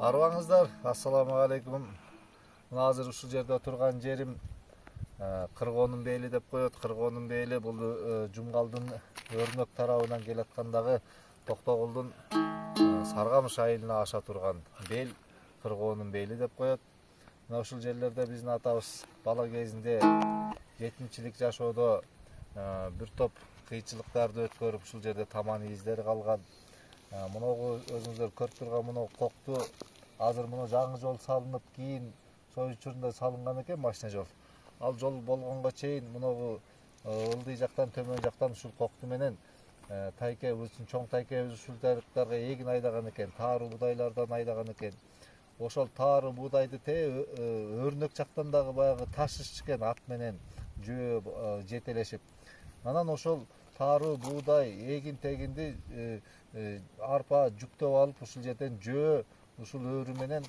Арбаңыздар, ассаламу алейкум. Мына азыр ушул жерде турган жерим Кыргоонун бейли деп коет. Кыргоонун бейли бул Жумгалдын Өрнөк тарабынан келаткандагы Токтогулдун Саргамыш айылына аша турган бел Кыргоонун бейли деп коет. Мына ушул жерлерде биздин атабыз бала кезинде жетимчилик жашоодо бир топ кыйчылыктарды өткөрүп ушул жерде таман издери калган. Мыногу өзүңүздөр көрүп турган мына кокту азыр мына жаңы жол салынып кийин сол учурунда салынган экен машина жол. Ал жол болгонго чейин мыногу ылдый жактан төмөн жактан ушул кокту менен тайкебиздин чоң тайкебиз ушул тарыктарга эгин айдаган экен, тааруу буудайлардан айдаган экен. Ошол тааруу буудайды Өрнөк жактан дагы баягы ташыш экен ат менен жөө жетелешип. Анан ошол тааруу буудай эгин тегинди арпа жүктөп алып ушул жерден жөө ушул өрү менен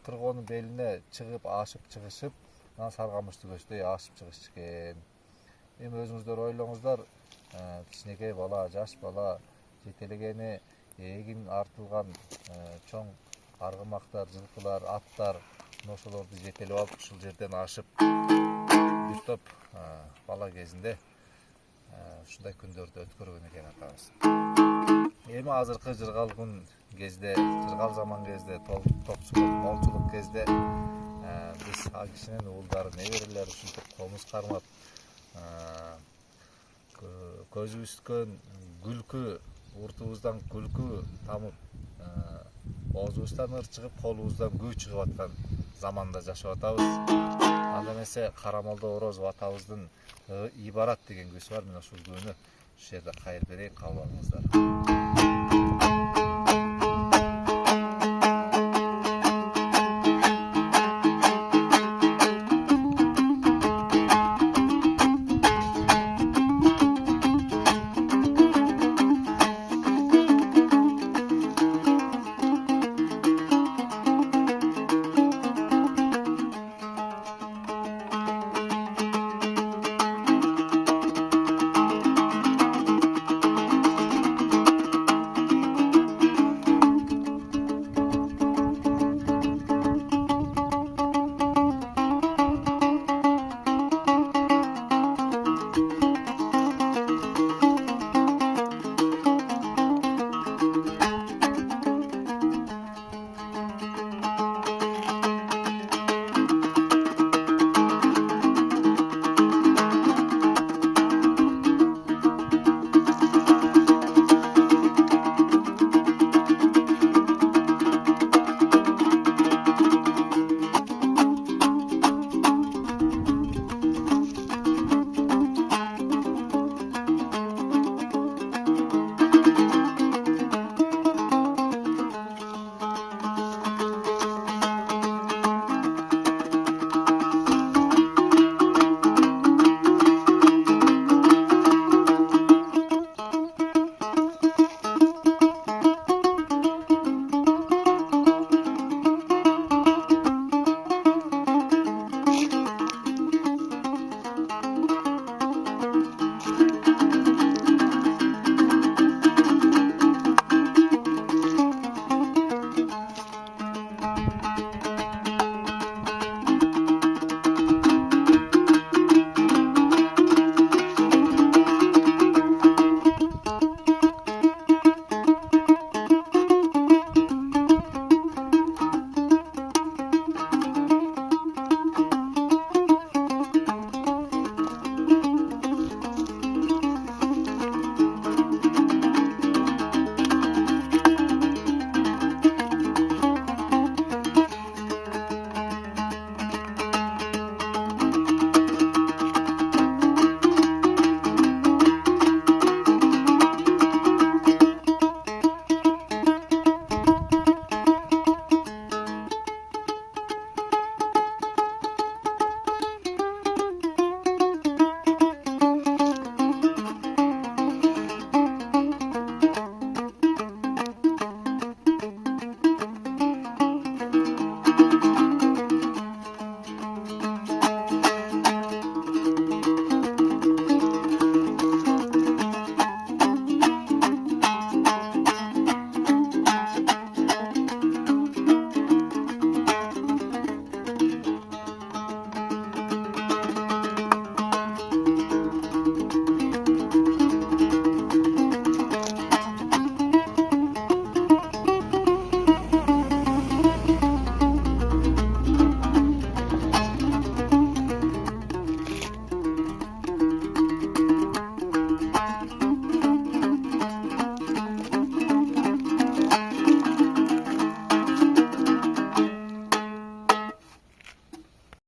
Кыргоонун белине чыгып ашып чыгышып, анан Саргамышты көчтөй ашып чыгышчу экен. Эми өзүңүздөр ойлоңуздар, кичинекей бала, жаш бала жетелегени эгин артылган чоң аргымактар, жылкылар, аттар ошолорду жетелеп алып ушул жерден ашып бир топ бала кезинде ушундай күндөрдү өткөргөн экен атабыз. Эми азыркы жыргал күн кезде, жыргал заман кезде, токчулук, молчулук кезде биз ал кишинин уулдары, неберелери ушинтип комуз кармап, көзүбүздөн күлкү, уртубуздан күлкү тамып, оозубуздан ыр чыгып, колубуздан күү чыгып аткан заманда жашап атабыз. Ал эмесе Карамолдо Орозов атабыздын Ибарат деген күүсү бар. Мен ушул күүнү ушул жерде кайыр берейин, кабыл алыңыздар.